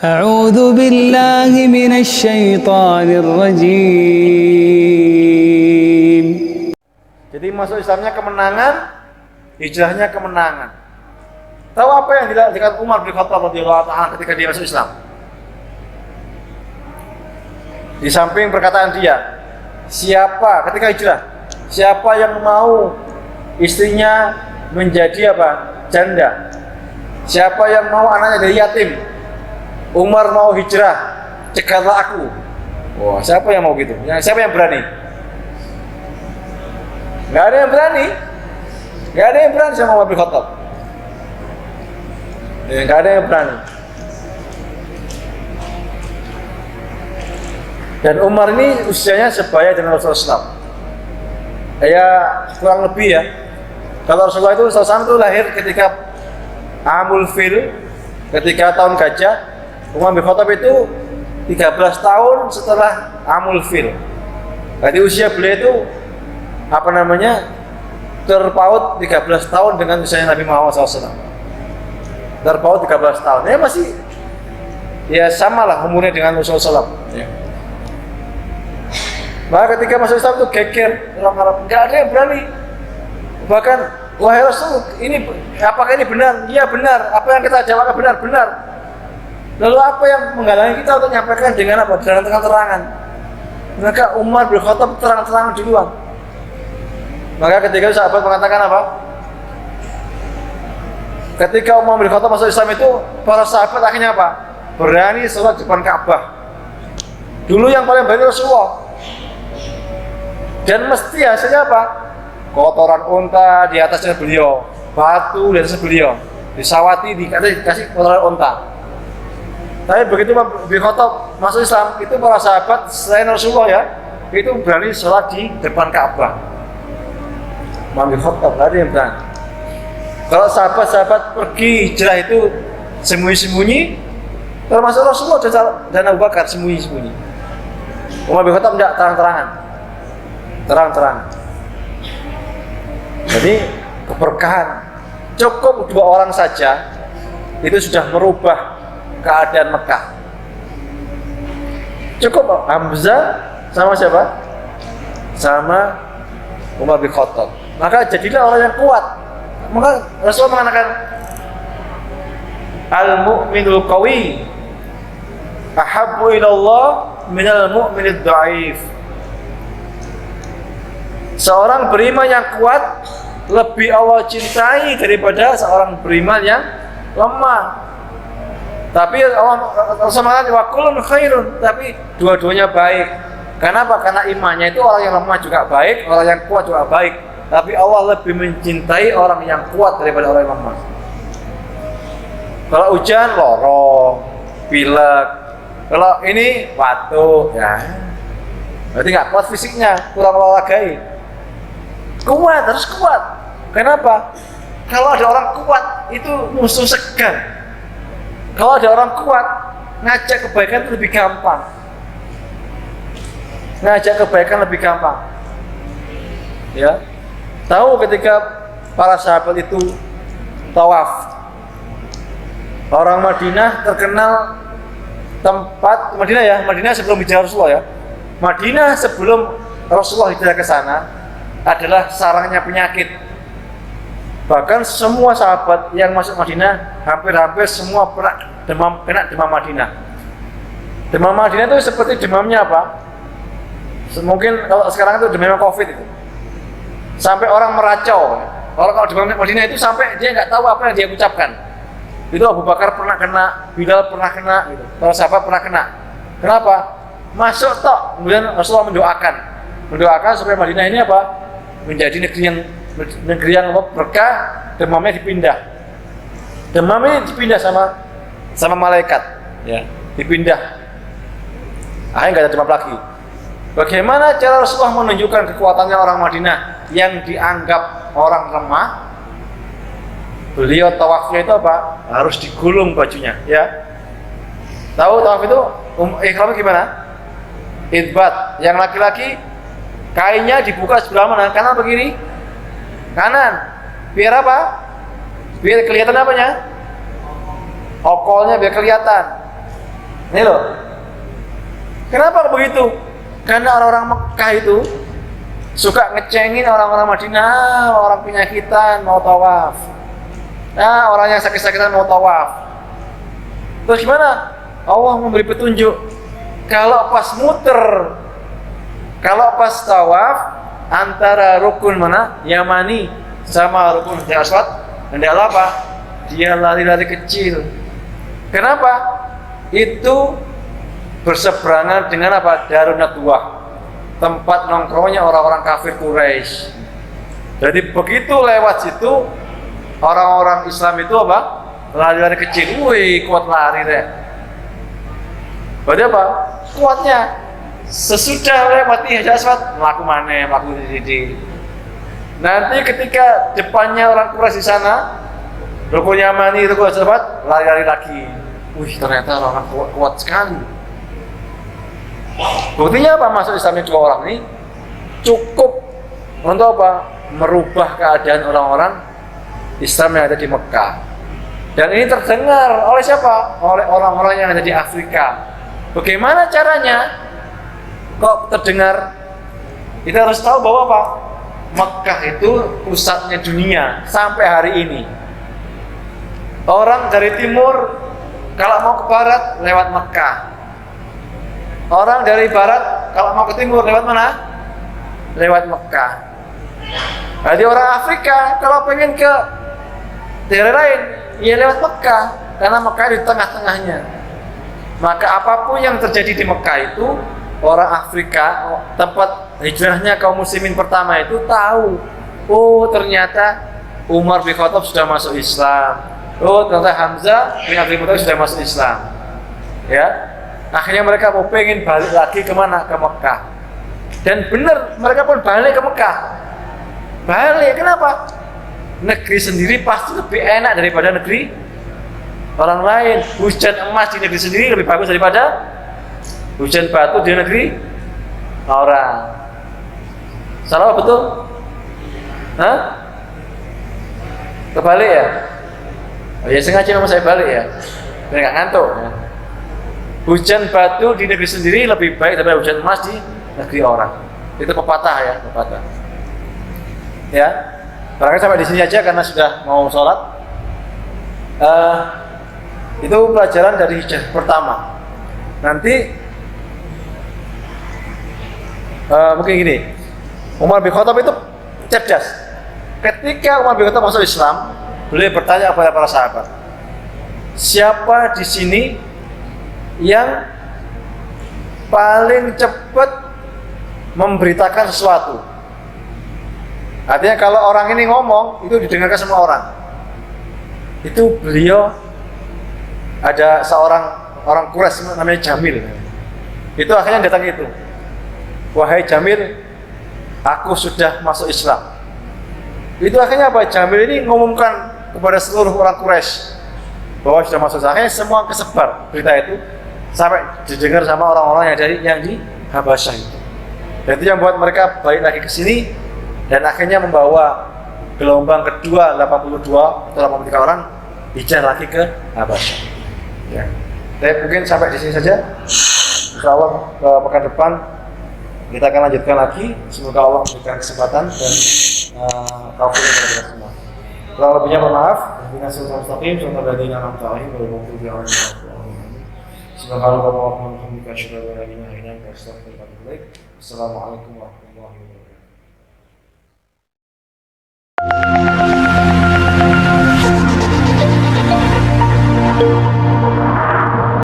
أعوذ بالله من الشيطان الرجيم. Jadi masuk Islamnya kemenangan, hijrahnya kemenangan. Tahu apa yang dikatakan Umar bin Khattab radhiyallahu ta'ala ketika dia masuk Islam? Di samping perkataan dia, siapa ketika hijrah, siapa yang mau istrinya menjadi janda, siapa yang mau anaknya jadi yatim, Umar mau hijrah, cegahlah aku. Wah, siapa yang mau gitu? Siapa yang berani? Gak ada yang berani. Gak ada yang berani sama Umar bin Khattab. Gak ada yang berani. Dan Umar ini usianya sebaya dengan Rasulullah SAW. Ya kurang lebih ya. Kalau Rasulullah itu SAW itu lahir ketika Amul Fil, ketika tahun gajah. Umar bin Khattab itu 13 tahun setelah Amul Fil. Jadi usia beliau itu terpaut 13 tahun dengan usianya Nabi Muhammad SAW. Terpaut 13 tahun. Ya masih ya samalah umurnya dengan Rasulullah SAW. Ya. Maka ketika masuk Islam itu geger orang Arab, nggak ada yang berani. Bahkan, wahai Rasul, apakah ini benar? Iya benar. Apa yang kita jawab benar. Lalu apa yang menghalangi kita untuk menyampaikan dengan dengan terang-terangan? Maka Umar bin Khattab terang-terangan duluan. Maka ketika sahabat mengatakan apa? Ketika Umar bin Khattab masuk Islam itu, para sahabat akhirnya apa? Berani sholat di depan Ka'bah. Dulu yang paling berani Rasulullah. Dan mesti hasilnya apa? Kotoran unta di atasnya beliau, batu di atasnya beliau, disawati dikasih kotoran unta. Tapi begitu Umar bin Khattab masuk Islam, itu para sahabat selain Rasulullah ya, itu berani sholat di depan Ka'bah. Umar bin Khattab gak ada yang berani. Kalau sahabat-sahabat pergi hijrah itu sembunyi-sembunyi, termasuk Rasulullah dan Abu Bakar sembunyi-sembunyi. Umar bin Khattab tidak terang-terangan. Jadi keberkahan cukup 2 orang saja itu sudah merubah keadaan Mekah. Cukup Hamzah sama siapa? Sama Umar bin Khattab. Maka jadilah orang yang kuat. Maka Rasulullah mengatakan al-mu'minul qawi ahabbu ilallah minal mu'minid dha'if. Seorang beriman yang kuat lebih Allah cintai daripada seorang beriman yang lemah. Tapi Allah mengatakan wa kullun khairun, tapi dua-duanya baik. Kenapa? Karena imannya itu orang yang lemah juga baik, orang yang kuat juga baik. Tapi Allah lebih mencintai orang yang kuat daripada orang yang lemah. Kalau hujan lorong, pilek. Kalau ini batuk, ya. Berarti nggak kuat fisiknya, kurang olahragai. Kuat, harus kuat. Kenapa? Kalau ada orang kuat, itu musuh segan. Kalau ada orang kuat, ngajak kebaikan itu lebih gampang. Ngajak kebaikan lebih gampang. Ya. Tahu ketika para sahabat itu tawaf. Orang Madinah terkenal tempat Madinah sebelum hijrah Rasulullah ya. Madinah sebelum Rasulullah hijrah ke sana adalah sarangnya penyakit. Bahkan semua sahabat yang masuk Madinah hampir semua kena demam Madinah. Demam Madinah itu seperti demamnya apa? Mungkin kalau sekarang itu demam COVID itu. Sampai orang meracau. Kalau demam Madinah itu sampai dia nggak tahu apa yang dia ucapkan. Itu Abu Bakar pernah kena, Bilal pernah kena, gitu. Para sahabat pernah kena. Kenapa? Masuk tok, kemudian Rasulullah mendoakan supaya Madinah ini menjadi negeri yang berkah, demamnya dipindah. Demamnya dipindah sama malaikat, ya, dipindah. Akhirnya nggak ada demam lagi. Bagaimana cara Rasulullah menunjukkan kekuatannya orang Madinah yang dianggap orang lemah? Beliau tawafnya itu harus digulung bajunya, ya. Tahu tawaf itu ihramnya gimana? Idbat. Yang laki-laki kainnya dibuka sebelah mana? Kanan atau kiri? Kanan. Biar apa? Biar kelihatan apanya? Okolnya biar kelihatan. Ini loh. Kenapa begitu? Karena orang-orang Mekah itu suka ngecengin orang-orang Madinah, orang penyakitan mau tawaf. Nah, orang yang sakit-sakitan mau tawaf. Terus gimana? Allah memberi petunjuk. Kalau pas muter, kalau pas tawaf antara rukun mana? Yamani sama rukun Hajar Aswad, hendaklah apa? Dia lari-lari kecil. Kenapa? Itu berseberangan dengan apa? Darun Nadwah, tempat nongkrongnya orang-orang kafir Quraisy. Jadi begitu lewat situ, orang-orang Islam itu apa? Lari-lari kecil. Wih, kuat lari deh. Berarti apa? Kuatnya. Sesudah lewati Hajar Aswad, melaku mana? Melaku di. Nanti ketika depannya orang Quraisy di sana, rukun Yamani itu Hajar Aswad, lari-lari lagi. Wih, ternyata orang kuat sekali. Buktinya apa? Masuk Islamnya dua orang ini cukup untuk apa? Merubah keadaan orang-orang Islam yang ada di Mekah. Dan ini terdengar oleh siapa? Oleh orang-orang yang ada di Afrika. Bagaimana caranya? Kok terdengar? Kita harus tahu bahwa apa? Mekah itu pusatnya dunia sampai hari ini. Orang dari timur kalau mau ke barat lewat Mekah. Orang dari barat kalau mau ke timur lewat mana? Lewat Mekah. Jadi orang Afrika kalau pengen ke daerah lain, ya lewat Mekah, karena Mekah di tengah-tengahnya. Maka apapun yang terjadi di Mekah itu, orang Afrika, tempat hijrahnya kaum muslimin pertama itu tahu. Oh, ternyata Umar bin Khattab sudah masuk Islam. Oh, ternyata Hamzah bin Abdul Muthalib sudah masuk Islam. Ya, akhirnya mereka mau pengen balik lagi kemana? Ke Mekah. Dan benar, mereka pun balik ke Mekah. Balik, kenapa? Negeri sendiri pasti lebih enak daripada negeri orang lain. Hujan emas di negeri sendiri lebih bagus daripada hujan batu di negeri orang. Salah betul? Hah? Kebalik ya? Oh ya, sengaja nama saya balik ya, biar nggak ngantuk ya. Hujan batu di negeri sendiri lebih baik daripada hujan emas di negeri orang. Itu pepatah ya, pepatah. Ya, barangkali sampai di sini aja karena sudah mau sholat. Itu pelajaran dari hijrah pertama. Nanti mungkin gini, Umar bin Khattab itu cerdas. Ketika Umar bin Khattab masuk Islam, beliau bertanya kepada para sahabat, siapa di sini yang paling cepat memberitakan sesuatu? Artinya kalau orang ini ngomong, itu didengarkan semua orang. Itu beliau, ada seorang orang Quraisy namanya Jamil. Itu akhirnya datang itu, wahai Jamil, aku sudah masuk Islam. Itu akhirnya apa? Jamil ini ngumumkan kepada seluruh orang Quraisy bahwa sudah masuk Islam. Akhirnya semua kesebar berita itu sampai didengar sama orang-orang yang di Habasyah itu. Dan itu yang buat mereka balik lagi ke sini dan akhirnya membawa gelombang kedua 82 atau 83 orang hijrah lagi ke Habasyah. Ya. Tapi mungkin sampai di sini saja. Insyaallah pekan depan kita akan lanjutkan lagi. Semoga Allah memberikan kesempatan dan taufik kepada kita semua. Kurang lebihnya mohon maaf. Dengan suratul mustaqim, suratul ladzina an'amta 'alaihim ghairil maghdubi 'alaihim waladdallin. Subhanallah wa bihamdihi asyhadu an la ilaha illa anta astaghfiruka wa atubu ilaik. Assalamualaikum warahmatullahi wabarakatuh.